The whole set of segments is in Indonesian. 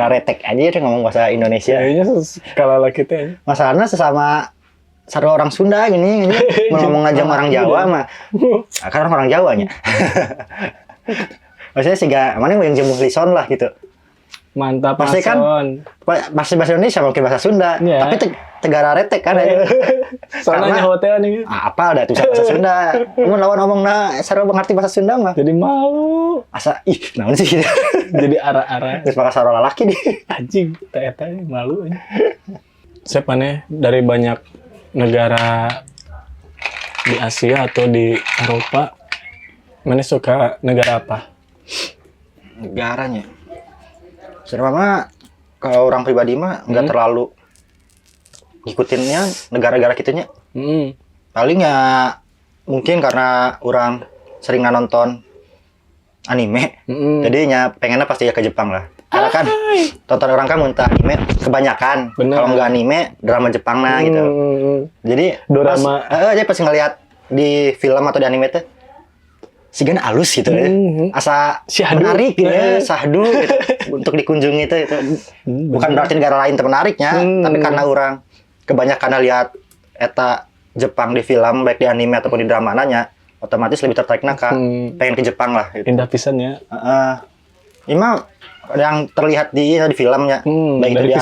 negara retek aja udah ngomong bahasa Indonesia. Kayaknya kalau kita ya. Masalahnya sesama orang Sunda gini ngomong aja orang Jawa mah. Kan orang Jawanya. Maksudnya sih gak mana yang jemuh lison lah gitu. Mantap pasti kan masih bahasa Indonesia mungkin bahasa Sunda, yeah. Tapi tegara retek kan ya. Soalnya hotel nih. Apa dah tuh bahasa Sunda. Mun lawan ngomongna sarua mengerti bahasa Sunda mah. Jadi malu. Asa naon sih gitu. Jadi ara-ara. Geus maka sarua lalaki di. Anjing, eta malu aja. Saya paneh dari banyak negara di Asia atau di Eropa, mana suka negara apa? Negaranya. Sebenarnya kalau orang pribadi mah nggak terlalu ngikutinnya negara-negara kitunya. Paling ya mungkin karena orang sering nonton anime, jadinya pengennya pasti ya ke Jepang lah. Karena kan tonton orang kan muntah anime kebanyakan. Kalau nggak anime drama Jepang nah gitu. Jadi drama. Jadi pas ngelihat di film atau di anime tuh sigan halus gitu ya. Asa menarik gitu ya, sahdu gitu. Untuk dikunjungi itu bukan berarti negara lain termenariknya, tapi karena orang kebanyakan lihat eta Jepang di film baik di anime ataupun di drama nanya, otomatis lebih tertarik pengen ke Jepang lah gitu. Indah pisan ya. Ini mah yang terlihat di filmnya, baik itu di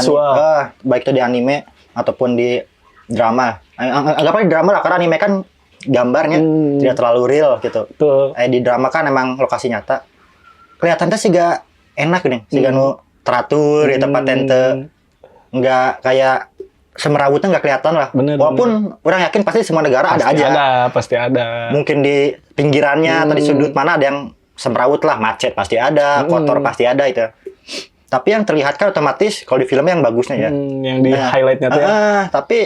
baik itu di anime ataupun di drama. Anggapnya di drama lah, karena anime kan gambarnya tidak terlalu real gitu. Di drama kan emang lokasi nyata. Kelihatannya sih gak enak nih, sih nu teratur di tempat tente, nggak kayak semerawutnya nggak kelihatan lah. Walaupun orang yakin pasti semua negara pasti ada aja. Pasti ada. Mungkin di pinggirannya atau di sudut mana ada yang semerawut lah, macet pasti ada, kotor pasti ada itu. Tapi yang terlihat kan otomatis kalau di filmnya yang bagusnya ya. Yang di highlightnya tuh. Tapi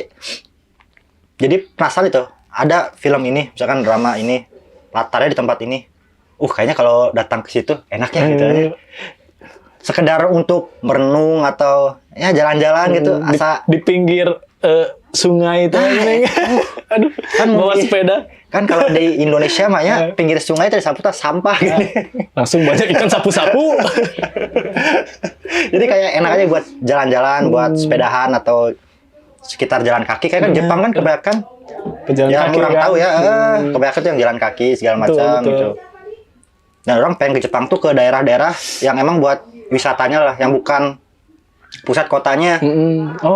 jadi penasaran itu. Ada film ini, misalkan drama ini, latarnya di tempat ini. Kayaknya kalau datang ke situ enak ya gitu. Sekedar untuk merenung atau ya jalan-jalan gitu, asa di pinggir sungai itu. Aduh, kan bawa sepeda. Kan kalau di Indonesia mah ya pinggir sungai itu disapu sampah gitu. Langsung banyak ikan sapu-sapu. Jadi kayak enak aja buat jalan-jalan, buat sepedahan atau sekitar jalan kaki. Kayak kan Jepang kan kebanyakan pejalan yang kaki orang kan? Tahu ya, kebanyakan tuh yang jalan kaki segala macam gitu. Dan orang pengen ke Jepang tuh ke daerah-daerah yang emang buat wisatanya lah, yang bukan pusat kotanya.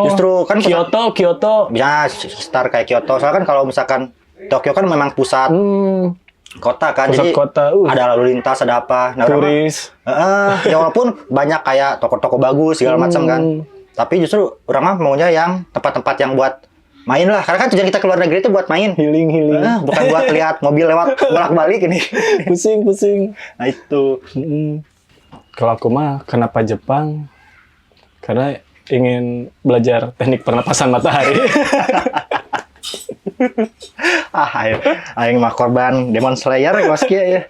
Justru kan Kyoto bisa start kayak Kyoto. Soalnya kan kalau misalkan Tokyo kan memang pusat kota kan, pusat jadi kota, ada lalu lintas, ada apa, turis. Ya walaupun banyak kayak toko-toko bagus segala macam kan, tapi justru orang mah maunya yang tempat-tempat yang buat main lah, karena kan tujuan kita keluar negeri itu buat main, healing. Bukan buat lihat mobil lewat bolak-balik ini. pusing. Nah itu. Kalau aku mah kenapa Jepang? Karena ingin belajar teknik pernapasan matahari. Aing mah korban Demon Slayer Koski ya.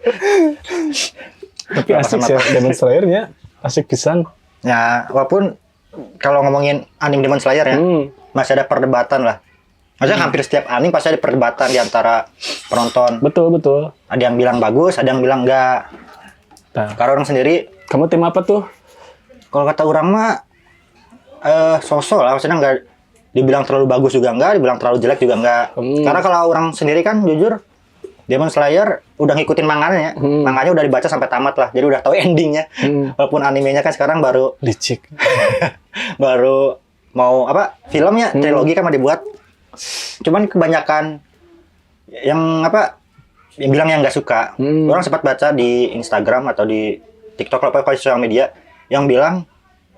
Tapi asik sih Demon Slayer-nya, asik pisan. Ya, walaupun kalau ngomongin anime Demon Slayer ya, masih ada perdebatan lah. Maksudnya hampir setiap anime pasti ada perdebatan di antara penonton. Betul. Ada yang bilang bagus, ada yang bilang enggak. Kalau orang sendiri, kamu tim apa tuh? Kalau kata orang mah sosok lah, maksudnya enggak dibilang terlalu bagus juga enggak, dibilang terlalu jelek juga enggak. Karena kalau orang sendiri kan jujur Demon Slayer udah ngikutin manganya ya. Manganya udah dibaca sampai tamat lah. Jadi udah tahu endingnya. Walaupun animenya kan sekarang baru licik. baru mau filmnya trilogi kan mau dibuat. Cuman kebanyakan yang bilang yang nggak suka. Orang sempat baca di Instagram atau di TikTok atau di sosial media yang bilang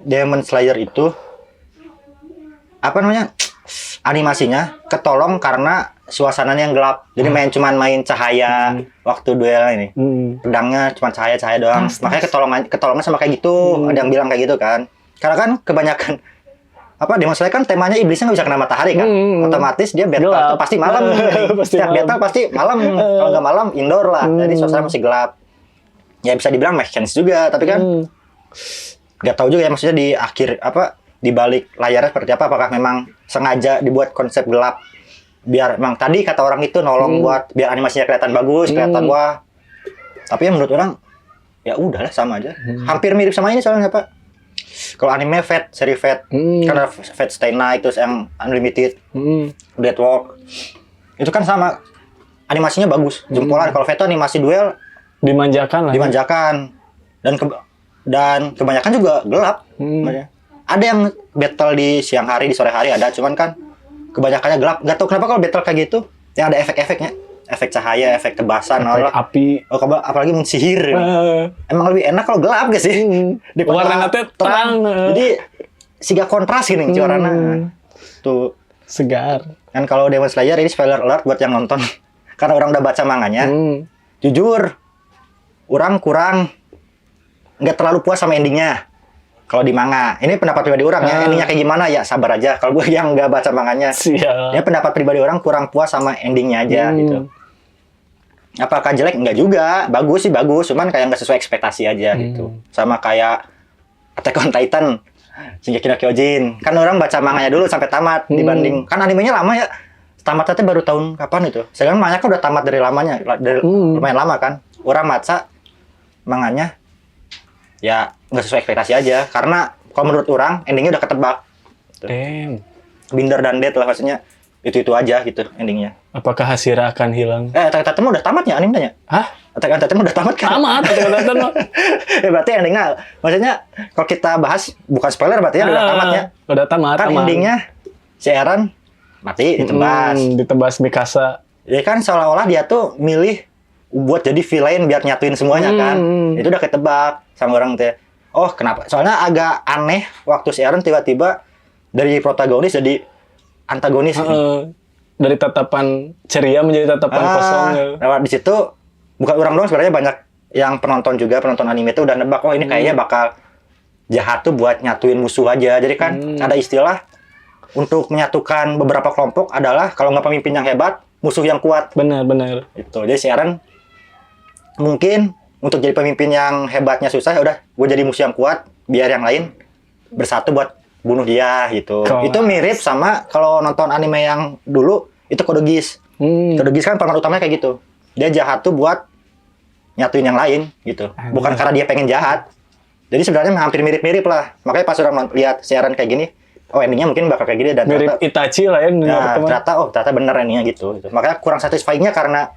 Demon Slayer itu animasinya ketolong karena suasananya yang gelap. Jadi cuman main cahaya waktu duel ini. Pedangnya cuma cahaya doang. Makanya ketolongnya sama kayak gitu. Ada yang bilang kayak gitu kan. Karena kan kebanyakan Demon Slayer kan temanya iblisnya nggak bisa kena matahari kan. Otomatis dia battle tuh pasti malam. Setiap battle pasti malam. Kalau nggak malam indoor lah. Jadi suasana masih gelap. Ya bisa dibilang make sense juga, tapi kan nggak tahu juga ya maksudnya di akhir di balik layarnya seperti apa, apakah memang sengaja dibuat konsep gelap biar memang tadi kata orang itu nolong buat biar animasinya kelihatan bagus, kelihatan wah. Tapi ya menurut orang ya udahlah sama aja. Hampir mirip sama ini soalnya Kalau anime Fate, seri Fate. Karena Fate Stay Night terus yang Unlimited, Deathwalk. Itu kan sama animasinya bagus, jempolan. Kalau Fate itu animasi duel dimanjakan lah. Dimanjakan. Dan kebanyakan juga gelap. Ada yang battle di siang hari, di sore hari ada, cuman kan kebanyakannya gelap. Gak tau kenapa kalau battle kayak gitu yang ada efek-efeknya, efek cahaya, efek kebasan, efek api. Apalagi sihir. Emang lebih enak kalau gelap gak sih? Warna terang. Jadi siga kontras gini warnanya. Tuh segar. Kan kalau Demon Slayer ini spoiler alert buat yang nonton. Karena orang udah baca manganya. Jujur, orang kurang nggak terlalu puas sama endingnya. Kalau di manga, ini pendapat pribadi orang ya. Endingnya kayak gimana ya sabar aja. Kalau gue yang nggak baca manganya, ini pendapat pribadi orang kurang puas sama endingnya aja gitu. Apakah jelek? Enggak juga. Bagus sih bagus, cuman kayak nggak sesuai ekspektasi aja gitu. Sama kayak Attack on Titan, Shingeki no Kyojin. Kan orang baca manganya dulu sampai tamat dibanding kan animenya lama ya. Tamatnya baru tahun kapan itu? Sedangkan manganya kan udah tamat dari lamanya, dari lumayan lama kan. Orang baca manganya ya nggak sesuai ekspektasi aja. Karena kalau menurut orang endingnya udah ketebak. Binder dan Dead lah maksudnya. Itu aja gitu endingnya. Apakah Hashira akan hilang? Attack on Titan udah tamat ya animenya? Hah? Attack on Titan udah tamat kan? Tamat Attack on Titan. Ya berarti endingnya, maksudnya kalau kita bahas bukan spoiler berarti ya udah tamat ya? Udah tamat. Kan endingnya si Eren mati ditebas. Ditebas Mikasa. Ya kan seolah-olah dia tuh milih buat jadi villain biar nyatuin semuanya kan. Itu udah ketebak sama orang tuh. Oh kenapa? Soalnya agak aneh waktu si Eren tiba-tiba dari protagonis jadi antagonis. Dari tatapan ceria menjadi tatapan kosong. Lewat di situ bukan orang doang sebenarnya banyak yang penonton anime itu udah nebak oh ini kayaknya bakal jahat tuh buat nyatuin musuh aja. Jadi kan ada istilah untuk menyatukan beberapa kelompok adalah kalau nggak pemimpin yang hebat, musuh yang kuat. Benar. Itu. Jadi si Eren mungkin untuk jadi pemimpin yang hebatnya susah, ya udah gue jadi musuh yang kuat biar yang lain bersatu buat bunuh dia gitu. Itu mirip sama kalau nonton anime yang dulu itu Code Geass. Code Geass kan pemeran utamanya kayak gitu. Dia jahat tuh buat nyatuin yang lain gitu. Bukan karena dia pengen jahat. Jadi sebenarnya hampir mirip-mirip lah. Makanya pas orang lihat si Eren kayak gini, oh endingnya mungkin bakal kayak gini dan mirip ternyata, Itachi lah ya. Ternyata bener endingnya gitu. Makanya kurang satisfying-nya karena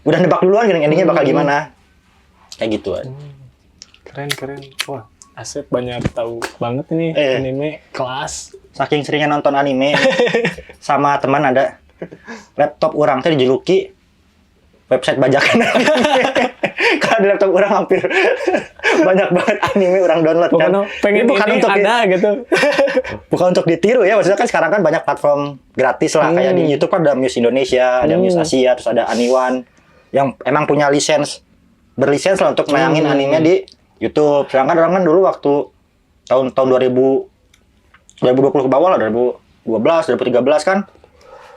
udah nebak duluan gini endingnya bakal gimana. Kayak gitu aja. Keren. Wah, Asep banyak tahu banget ini anime kelas. Saking seringnya nonton anime sama teman ada laptop orang teh dijuluki website bajakan anime. Karena di laptop orang hampir banyak banget anime orang download kan. Pengen bukan ini untuk ada gitu. Bukan untuk ditiru ya, maksudnya kan sekarang kan banyak platform gratis lah kayak di YouTube kan ada Muse Indonesia, ada Muse Asia, terus ada Aniwan yang emang punya berlisens lah untuk nayangin anime di YouTube. Sedangkan orang kan dulu waktu tahun 2020 ke bawah lah, 2012, 2013 kan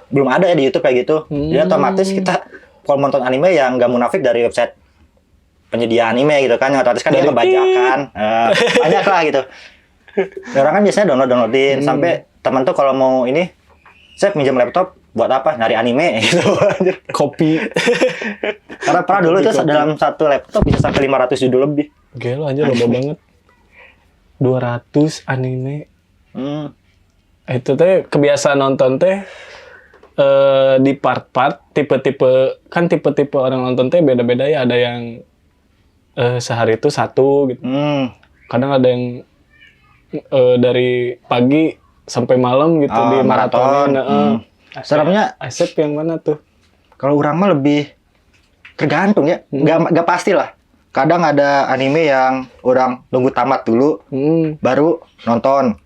belum ada ya di YouTube kayak gitu. Jadi otomatis kita kalau nonton anime yang nggak munafik dari website penyedia anime gitu kan, otomatis kan dia ngebajakan. Banyak lah gitu. Dan orang kan biasanya downloadin sampai teman tuh kalau mau ini, saya pinjam laptop buat apa? Nyari anime gitu. Kopi. Karena pernah dulu tuh dalam satu laptop bisa sampai 500 judul lebih. Gila aja loba banget. 200 anime. Itu teh kebiasaan nonton teh di part-part tipe-tipe orang nonton teh beda-beda ya. Ada yang sehari itu satu gitu. Kadang ada yang dari pagi sampai malam gitu di maratonin. Serapnya Asep yang mana tuh? Kalau orang mah lebih tergantung ya. Gak pasti lah. Kadang ada anime yang orang nunggu tamat dulu baru nonton.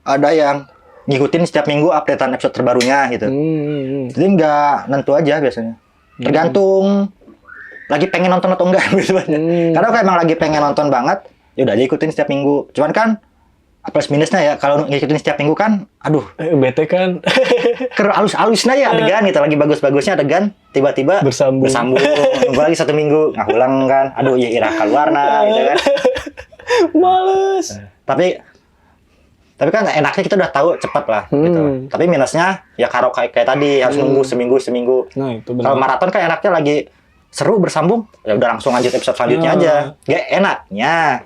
Ada yang ngikutin setiap minggu updatean episode terbarunya gitu. Jadi nggak nentu aja biasanya. Tergantung lagi pengen nonton atau enggak gitu. Karena kalau emang lagi pengen nonton banget, ya udah aja ikutin setiap minggu. Cuman kan plus minusnya ya kalau ngikutin setiap minggu kan, aduh, bete kan. Halus-halusnya ya adegan gitu, lagi bagus-bagusnya adegan tiba-tiba bersambung. Nunggu lagi 1 minggu ngulang kan. Aduh, ya ira keluarna gitu kan. Males. Tapi kan enaknya kita udah tahu cepat lah gitu. Tapi minusnya ya kalau kayak tadi harus nunggu seminggu. Nah, itu benar. Kalau maraton kan enaknya lagi seru bersambung, ya udah langsung lanjut episode selanjutnya aja. Gak enaknya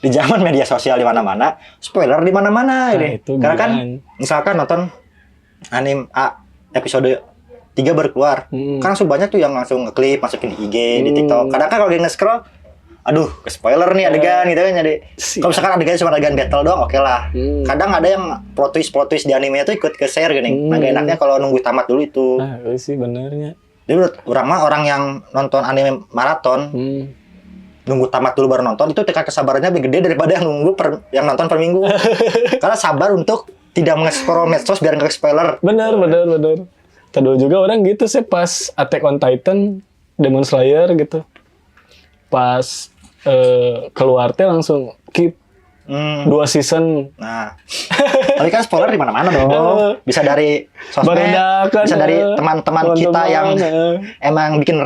di zaman media sosial di mana-mana, spoiler di mana-mana ini. itu Karena kan gila. misalkan nonton anime A episode 3 baru keluar. Kan langsung banyak tuh yang langsung ngeklik masukin di IG, di TikTok. Kadang kan kalau dia nge-scroll, aduh, ke spoiler nih adegan gitu kan jadi. Kalau misalkan adegan cuma adegan battle doang, oke lah. Kadang ada yang plot twist di animenya tuh ikut ke share gini. Nah, gak enaknya kalau nunggu tamat dulu itu. Ah, itu sih benernya. Jadi menurut orang mah orang yang nonton anime maraton, nunggu tamat dulu baru nonton, itu tingkat kesabarannya lebih gede daripada yang yang nonton per minggu. Karena sabar untuk tidak nge-scroll medsos biar nggak spoiler. Bener. Tadi juga orang gitu sih pas Attack on Titan, Demon Slayer gitu. Pas keluar teh langsung keep 2 season. Nah, tapi kan spoiler di mana-mana dong. Bisa dari sosmed, Barudakan, bisa dari teman-teman kita yang emang bikin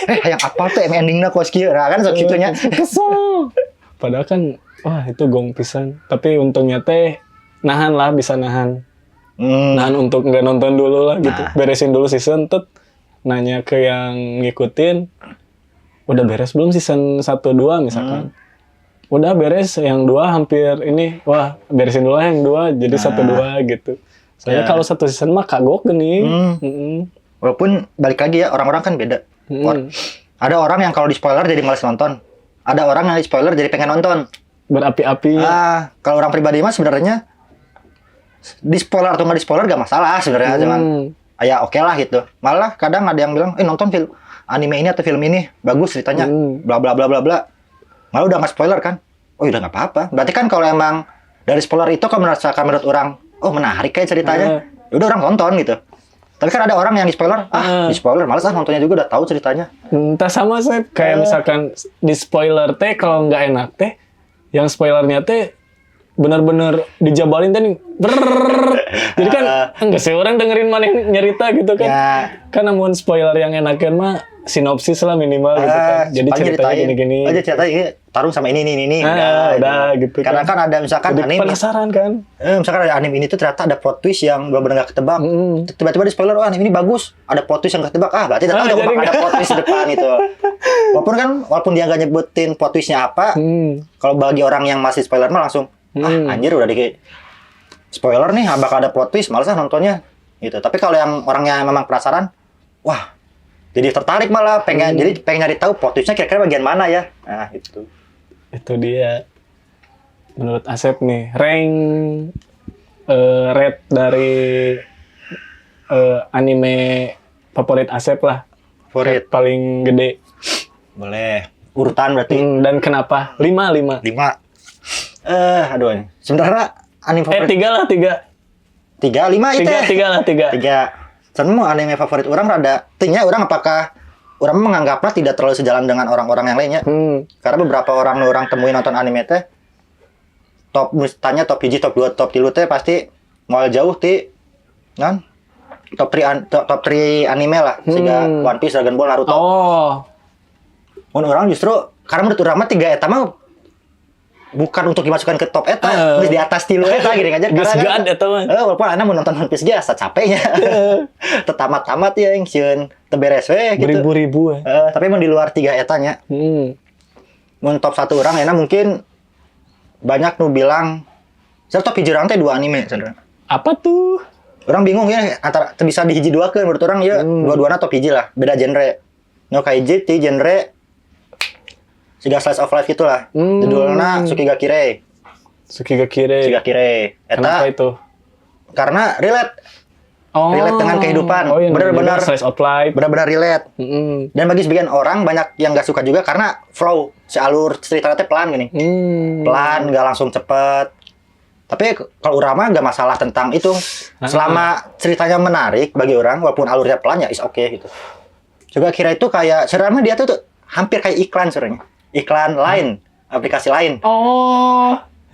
yang apa tuh endingnya kok kieu. Nah, kan segitunya. Kesel. Padahal kan wah itu gong pisan. Tapi untungnya teh nahan lah, bisa nahan. Nahan untuk nggak nonton dulu lah gitu. Beresin dulu season, nanya ke yang ngikutin, udah beres belum season 1-2 misalkan. Udah beres, yang 2 hampir ini, wah beresin dulu lah yang 2, jadi 1-2 gitu. Soalnya kalau 1 season mah kagok gini. Walaupun balik lagi ya, orang-orang kan beda. Ada orang yang kalau di spoiler jadi malas nonton. Ada orang yang di spoiler jadi pengen nonton. Berapi-api. Kalau orang pribadi mah sebenarnya di spoiler atau nggak di spoiler gak masalah sebenarnya, cuman ya oke lah gitu. Malah kadang ada yang bilang nonton film anime ini atau film ini bagus ceritanya, bla bla bla bla bla. Malah udah nggak spoiler kan, oh udah nggak apa-apa. Berarti kan kalau emang dari spoiler itu kalau merasakan menurut orang menarik kayak ceritanya, udah orang tonton gitu. Tapi kan ada orang yang di spoiler, di spoiler malas nontonnya juga udah tahu ceritanya. Entah sama saya kayak misalkan di spoiler teh kalau nggak enak teh, yang spoilernya teh benar-benar dijabalin tadi. Jadi kan enggak sih orang dengerin mana nyerita gitu kan. Ya. Kan namun spoiler yang enakan mah sinopsis lah minimal gitu kan. Jadi ceritanya gini-gini. Aja ceritanya tarung sama ini. Udah gitu. Karena kan ada misalkan jadi anime. Penasaran kan. Misalkan ada anime ini tuh ternyata ada plot twist yang benar-benar gak ketebak. Tiba-tiba di spoiler, anime ini bagus. Ada plot twist yang gak ketebak. Berarti ternyata ada plot twist di depan itu. Walaupun dia gak nyebutin plot twistnya apa. Kalau bagi orang yang masih spoiler mah langsung, anjir udah di spoiler nih, bakal ada plot twist, malas nontonnya gitu. Tapi kalau yang orangnya memang penasaran, wah, jadi tertarik malah jadi pengen nyari tahu plot twistnya kira-kira bagian mana ya. Nah, itu dia. Menurut Asep nih, rank rate dari anime favorit Asep lah. favorit Paling gede. boleh urutan berarti. Dan kenapa? 5. Aduh, sebenarnya anime favorit 3 lah, 3, 5 itu. 3. Semua anime favorit orang rada tingnya orang apakah orang menganggapnya tidak terlalu sejalan dengan orang-orang yang lainnya. Karena beberapa orang temuin nonton anime teh tanya top 1, top 2, top 3 teh pasti moal jauh ti kan top 3 anime lah, sehingga One Piece, Dragon Ball, Naruto. Orang justru karena menurut orang mah 3 eta mah bukan untuk dimasukkan ke top eta, di atas tilu eta gini aja. Karena eta mah. Walaupun anak mau nonton One Piece ge asa capeknya. Tetamat-tamat ya yang sieun teu beres we gitu. Beribu-ribu. Tapi emang di luar 3 etanya. Mun top 1 orang enak mungkin banyak nu bilang top 1 orang teh 2 anime sebenarnya. Apa tuh? Orang bingung ya antara bisa dihiji duakeun menurut orang ya dua-duana top 1 lah, beda genre. No kaiji ti genre siga slice of life gitulah. Judulnya Tsukigakure. Tsukigakure. Kenapa itu? Karena relate dengan kehidupan. Benar-benar slice of life. Benar-benar relate. Dan bagi sebagian orang banyak yang nggak suka juga karena flow, si alur ceritanya pelan gini. Pelan, nggak langsung cepet. Tapi kalau orang mah nggak masalah tentang itu. Selama ceritanya menarik bagi orang, walaupun alurnya pelan ya is okay gitu. Juga kira itu kayak sebenarnya dia tuh hampir kayak iklan sebenarnya. Iklan lain, aplikasi lain.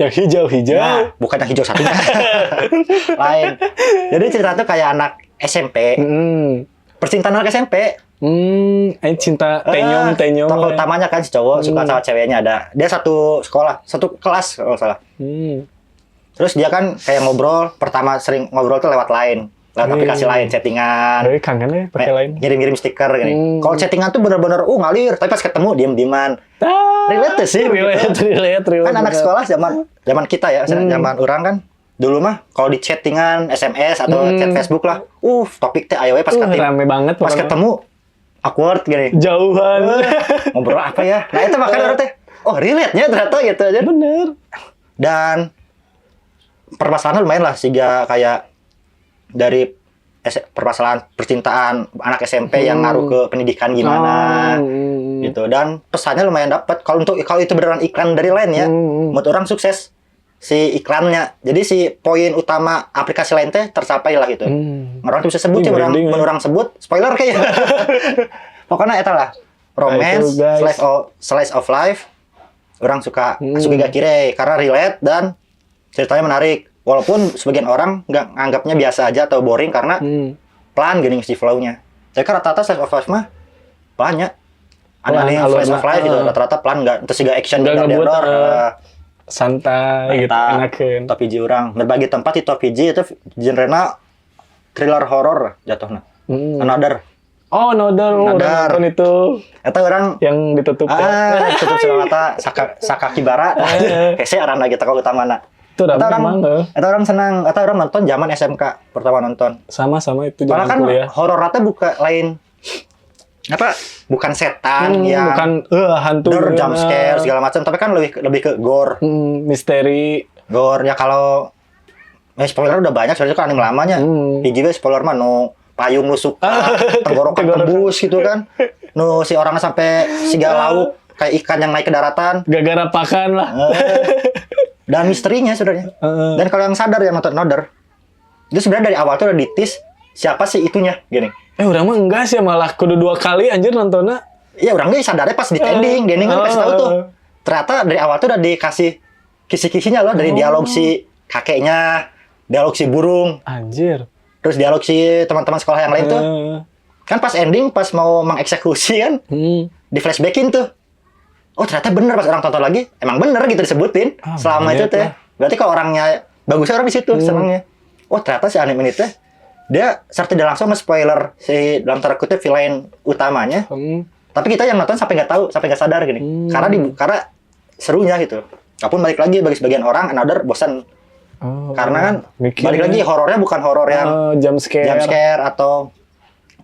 Yang hijau-hijau. Nah, bukan yang hijau satunya. Lain. Jadi cerita tuh kayak anak SMP. Percintaan anak SMP. Cinta tenyum. Tokoh utamanya kan si cowok suka sama ceweknya ada. Dia satu sekolah, satu kelas kalau salah. Terus dia kan kayak ngobrol, pertama sering ngobrol tuh lewat line. lewat aplikasi lain, chattingan. Kangen ya pakai lain. Ngirim-ngirim stiker gini. Kalau chattingan tuh bener-bener ngalir, tapi pas ketemu diem-dieman. Relate sih. Relate. Kan anak sekolah zaman kita ya, zaman orang kan. Dulu mah kalau di chattingan, SMS atau chat Facebook lah. Topik teh ayo pas ketemu. Rame banget. Pas ketemu awkward gini. Jauhan. Ngobrol apa ya? Nah, itu makanya orang teh relate-nya ternyata gitu aja. Bener. Dan permasalahan lumayan lah sehingga kayak dari permasalahan percintaan anak SMP yang ngaruh ke pendidikan gimana gitu, dan pesannya lumayan dapat. Kalau itu beneran iklan dari lain ya, menurut orang sukses si iklannya. Jadi si poin utama aplikasi lain teh tercapai lah gitu. Orang tuh bisa sebut ya, orang sebut spoiler kayak. Pokoknya eta lah romance slice of life. Orang suka gak kira karena relate dan ceritanya menarik. Walaupun sebagian orang nggak anggapnya biasa aja atau boring karena pelan gini si flow-nya. Jadi kan rata-rata slice of life mah banyak. Aneh slice of life gitu, rata-rata pelan, nggak terus juga action dan santai gitu, enakeun. Top hiji urang berbagi tempat di top hiji itu genrena thriller horror jatuhna. Another. Nonton itu. Eta orang yang ditutup. Tutup sama mata sakakibara. Hese arana kita kalau utamana. Itu orang senang, atau orang nonton zaman SMK pertama nonton. Sama itu zaman kan kuliah. Horor rata lain apa? Bukan setan yang bukan hantu, jump scare segala macam, tapi kan lebih ke gore. Misteri. Gore ya, kalau spoiler udah banyak soalnya kan anime lamanya. Hiji spoiler mah payung nusuk tenggorokan tembus gitu kan. Si orangnya sampai siga lauk kayak ikan yang naik ke daratan. Gara-gara pakan lah. Dan misterinya sebenarnya. Dan kalau yang sadar yang nonton Another, itu sebenarnya dari awal tuh udah ditis siapa sih itunya gini. Orang mah enggak sih, malah kudu 2 kali anjir nontonnya. Iya, orang tuh sadarnya pas di ending kan kasih tahu tuh. Ternyata dari awal tuh udah dikasih kisi-kisinya loh, dari dialog si kakeknya, dialog si burung. Anjir. Terus dialog si teman-teman sekolah yang lain tuh. Kan pas ending, pas mau mengeksekusi kan, di flashbackin tuh. Ternyata bener pas orang tonton lagi, emang bener gitu disebutin selama itu teh. Berarti kalau orangnya bagusnya orang di situ senangnya. Ternyata si anime ini teh dia secara tidak langsung nge-spoiler si dalam tanda kutip villain utamanya. Tapi kita yang nonton sampai nggak tahu, sampai nggak sadar gini. Karena serunya gitu. Walaupun balik lagi bagi sebagian orang Another bosan. Karena kan balik lagi horornya bukan horor yang jump scare atau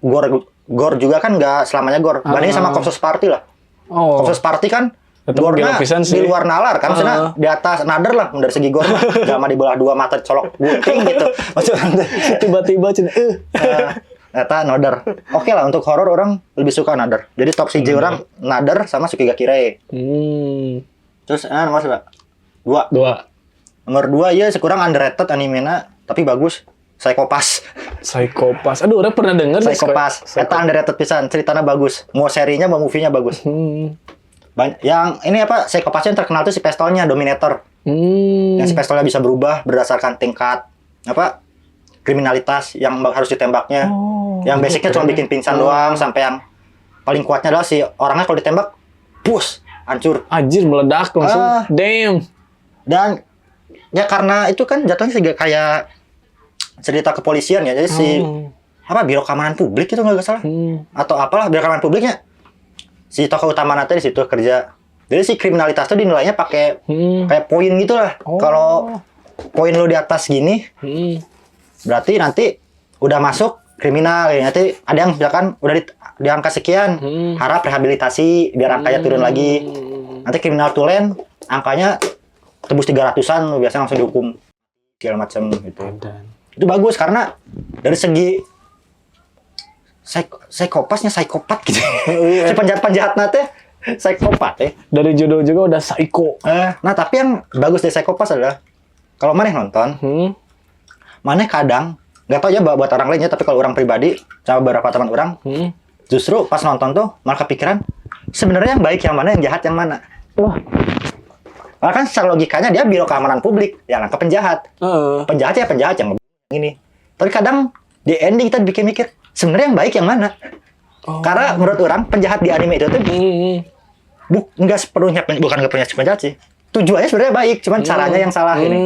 gore juga kan nggak selamanya gore. Bandingnya sama Corpse Party lah. Corpse Party kan gore-nya di luar nalar kan, maksudnya di atas Another lah dari segi gore mah. Gak di belah 2 mata colok gunting gitu. Maksudnya tiba-tiba ternyata Another. Oke lah, untuk horor orang lebih suka Another. Jadi top CJ orang Another sama Sukigakure. Terus nomor 2. Nomor 2 ya sekurang underrated animenya tapi bagus. Psycho-Pass. Aduh, orang pernah denger Psycho-Pass. Eta underrated pisan, ceritanya bagus. Mau serinya, mau movie-nya bagus. Yang ini apa? Psycho-Pass yang terkenal tuh si pistolnya Dominator. Yang si pistolnya bisa berubah berdasarkan tingkat kriminalitas yang harus ditembaknya. Yang basicnya cuma bikin pingsan doang, sampai yang paling kuatnya adalah si orangnya kalau ditembak, push, hancur. Anjir, meledak langsung. Damn. Dan ya karena itu kan jatuhnya juga kayak cerita kepolisian ya, jadi si biro keamanan publik itu nggak salah atau apalah biro keamanan publiknya si tokoh utama nanti di situ kerja. Jadi si kriminalitas tuh dinilainya pakai kayak poin gitulah. Kalau poin lu di atas gini, berarti nanti udah masuk kriminal. Nanti ada yang misalkan udah di angka sekian, harap rehabilitasi biar angkanya turun lagi. Nanti kriminal tulen angkanya tembus 300-an, biasanya langsung dihukum segala macam gitu. Itu bagus karena dari segi psikopasnya psikopat gitu. Si penjahat-penjahat nate psikopat ya. Dari judul juga udah psycho. Nah, tapi yang bagus dari psikopas adalah kalau maneh nonton, maneh kadang nggak tahu ya buat orang lainnya, tapi kalau orang pribadi sama beberapa teman orang, justru pas nonton tuh malah kepikiran sebenarnya yang baik yang mana, yang jahat yang mana. Malah kan secara logikanya dia biro keamanan publik, yang nangkep penjahat. Penjahat ya penjahat yang ini. Tapi kadang di ending kita bikin mikir sebenarnya yang baik yang mana. Karena menurut orang penjahat di anime itu tuh nggak sepenuhnya bukan nggak punya penjahat sih. Tujuannya sebenarnya baik, cuman caranya yang salah ini.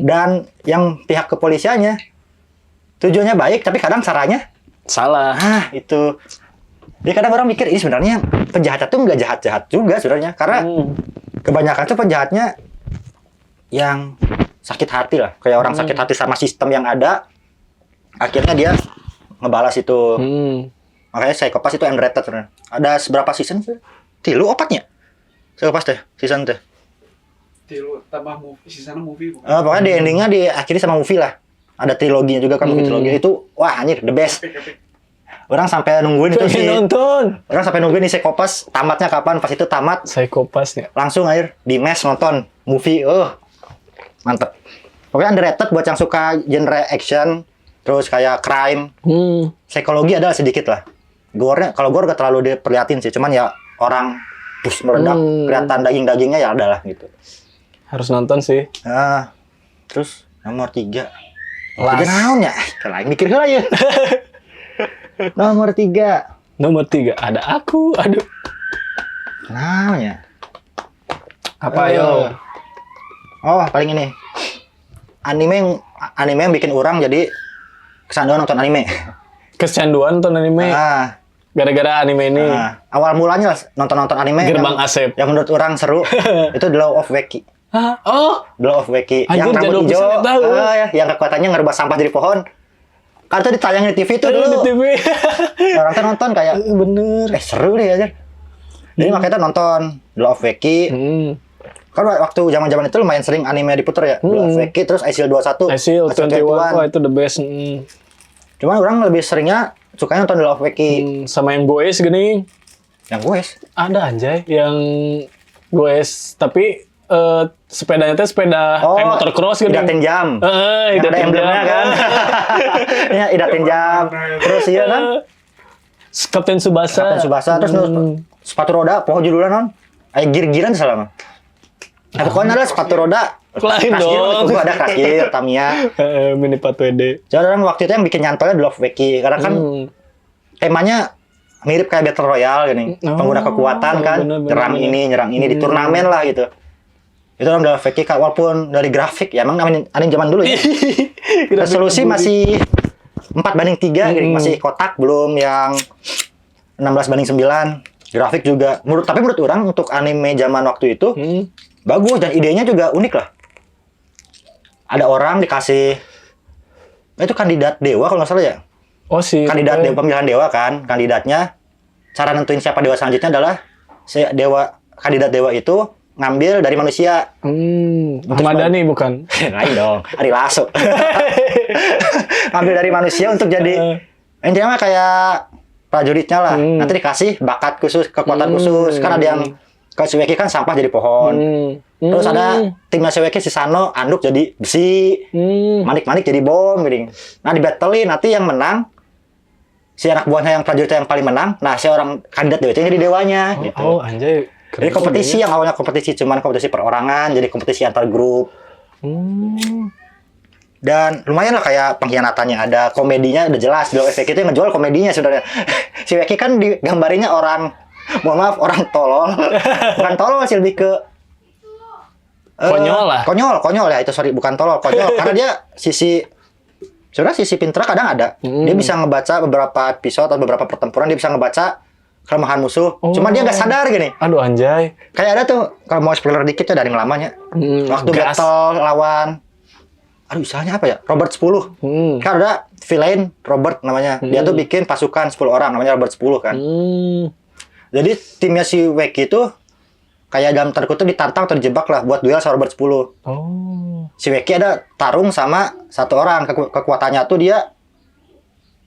Dan yang pihak kepolisiannya tujuannya baik tapi kadang caranya Salah. itu. Jadi kadang orang mikir ini sebenarnya penjahat tuh nggak jahat-jahat juga sebenarnya, karena kebanyakan tuh penjahatnya yang sakit hati lah, kayak orang sakit hati sama sistem yang ada, akhirnya dia ngebalas itu. Makanya Psychopass itu underrated sebenarnya. Ada seberapa season sih? 3 4-nya. Psychopass teh, season teh. 3 tambah movie, sisanya movie. Pokoknya di endingnya diakhiri sama movie lah. Ada triloginya juga kan, movie trilogi itu wah anjir the best. Orang sampai nungguin itu sih. Nonton. Orang sampai nungguin nih Psychopass tamatnya kapan. Pas itu tamat Psychopass ya. langsung air di mes nonton movie. Mantep. Pokoknya underrated buat yang suka genre action, terus kayak crime, psikologi ada sedikit lah. Gore-nya, kalau gore gak terlalu diperlihatin sih, cuman ya orang meledak, kelihatan daging-dagingnya ya adalah gitu. Harus nonton sih. Nah, terus nomor 3. Las. 3 naon ya? Kalau mikir heula ya. Nomor 3. Nomor 3 ada aku. Aduh. Naon ya? Apa yo? Oh, paling ini. Anime yang bikin orang jadi kesanduan nonton anime. Kecanduan nonton anime. Gara-gara anime ini. Awal mulanya lah nonton anime Gerbang Asep. yang menurut orang seru itu The Law of Wacky. Oh, The Law of Wacky. Anjir, Yang rambut jadul hijau. pisan tahu. Ya, yang kekuatannya ngerubah sampah jadi pohon. Kan itu ditayang di TV itu di dulu. TV. Orang tuh nonton kayak Bener. seru deh aja. Jadi makanya kita nonton The Law of Wacky. Kan waktu zaman-zaman itu lumayan sering anime diputer ya. The Law of Wacky, terus ICL 21. ICL 21. Oh, itu the best. Cuman orang lebih seringnya sukanya nonton The Law of Wacky. Sama yang goes gini. Yang gue Ada anjay yang goes tapi sepedanya teh sepeda kayak motor cross gitu. Idaten Jam. Yang Idaten ada emblemnya Jam. kan. Ya, Idaten Jam. Terus iya kan? Kapten Tsubasa. Terus sepatu roda, pohon judulnya non. Gir-giran salah mah. Pokoknya ada sepatu roda. Lain dong. Itu ada Crash Tamiya. Mini Pat WD. Jadi orang waktu itu yang bikin nyantolnya The Love Wacky. Karena kan temanya mirip kayak Battle Royale gini. Pengguna kekuatan kan. Nyerang ini di turnamen lah gitu. Itu orang The Love Wacky, walaupun dari grafik ya emang anime zaman dulu ya. Resolusi masih 4:3 gitu. Masih kotak, belum yang 16:9. Grafik juga. Tapi menurut orang untuk anime zaman waktu itu bagus dan idenya juga unik lah. Ada orang dikasih itu kandidat dewa kalau nggak salah ya. Oh sih. Kandidat dewa, pemilihan dewa kan. Kandidatnya cara nentuin siapa dewa selanjutnya adalah kandidat dewa itu ngambil dari manusia. Ahmad Dhani bukan? Lain dong, Ari Lasso. Ngambil dari manusia untuk jadi intinya mah kayak prajuritnya lah. Nanti dikasih bakat khusus, kekuatan khusus. Kan ada yang kalau Shingeki kan sampah jadi pohon. Terus ada timnya Shingeki si Sano anduk jadi besi. Manik-manik jadi bom gitu. Nah di battle nanti yang menang si anak buahnya yang prajuritnya yang paling menang. Nah si orang kandidat dewa itu yang jadi dewanya gitu. Oh anjay. Jadi kompetisi yang awalnya kompetisi cuman kompetisi perorangan jadi kompetisi antar grup. Dan lumayan lah kayak pengkhianatannya ada, komedinya udah jelas. The Law of Wacky itu yang ngejual komedinya sebenarnya. Si Wacky kan digambarinya orang, mohon maaf, orang tolol. Bukan tolol sih, lebih ke konyol lah. Konyol ya itu, sorry, bukan tolol, konyol. Karena dia sebenarnya sisi pintar kadang ada. Dia bisa ngebaca beberapa episode atau beberapa pertempuran, dia bisa ngebaca kelemahan musuh. Cuma dia nggak sadar gini. Aduh anjay. Kayak ada tuh, kalau mau spoiler dikit ya dari ngelamanya. Waktu battle lawan misalnya apa ya? Robert 10. Kan ada villain Robert namanya. Dia tuh bikin pasukan 10 orang namanya Robert 10 kan. Jadi timnya si Wacky itu kayak dalam tanda kutip ditantang atau dijebak lah buat duel sama Robert 10. Si Wacky ada tarung sama satu orang. Kekuatannya tuh dia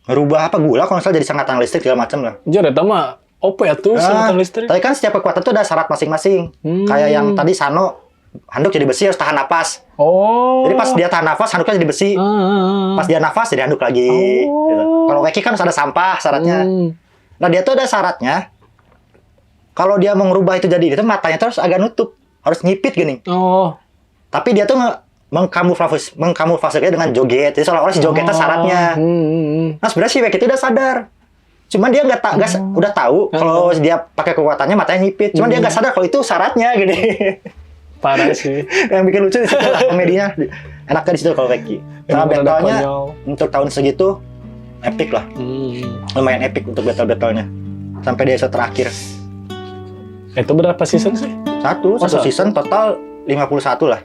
ngerubah gula kalau misalnya jadi sengatan listrik segala macam lah. Jadi eta mah OP ya tuh sengatan listrik. Tapi kan setiap kekuatan tuh ada syarat masing-masing. Kayak yang tadi Sano handuk jadi besi harus tahan napas. Jadi pas dia tahan nafas handuknya jadi besi. Pas dia nafas jadi handuk lagi. Gitu. Kalau Wacky kan harus ada sampah syaratnya. Nah dia tuh ada syaratnya. Kalau dia mau ngerubah itu jadi itu matanya terus agak nutup, harus ngipit gini. Tapi dia tuh mengkamuflasenya dengan joget. Jadi seolah-olah si jogetnya syaratnya. Nah sebenarnya si Wacky itu udah sadar. Cuman dia udah tahu kalau dia pakai kekuatannya matanya ngipit. Cuman dia nggak sadar kalau itu syaratnya gini. Parah sih. Yang bikin lucu di situ lah, komedinya enaknya di situ kalau Reki. Karena Emang rada battle-nya konyol. untuk tahun segitu epic lah, lumayan epic untuk battle-battlenya sampai di episode terakhir. Itu berapa season sih? Satu satu. season total 51 lah.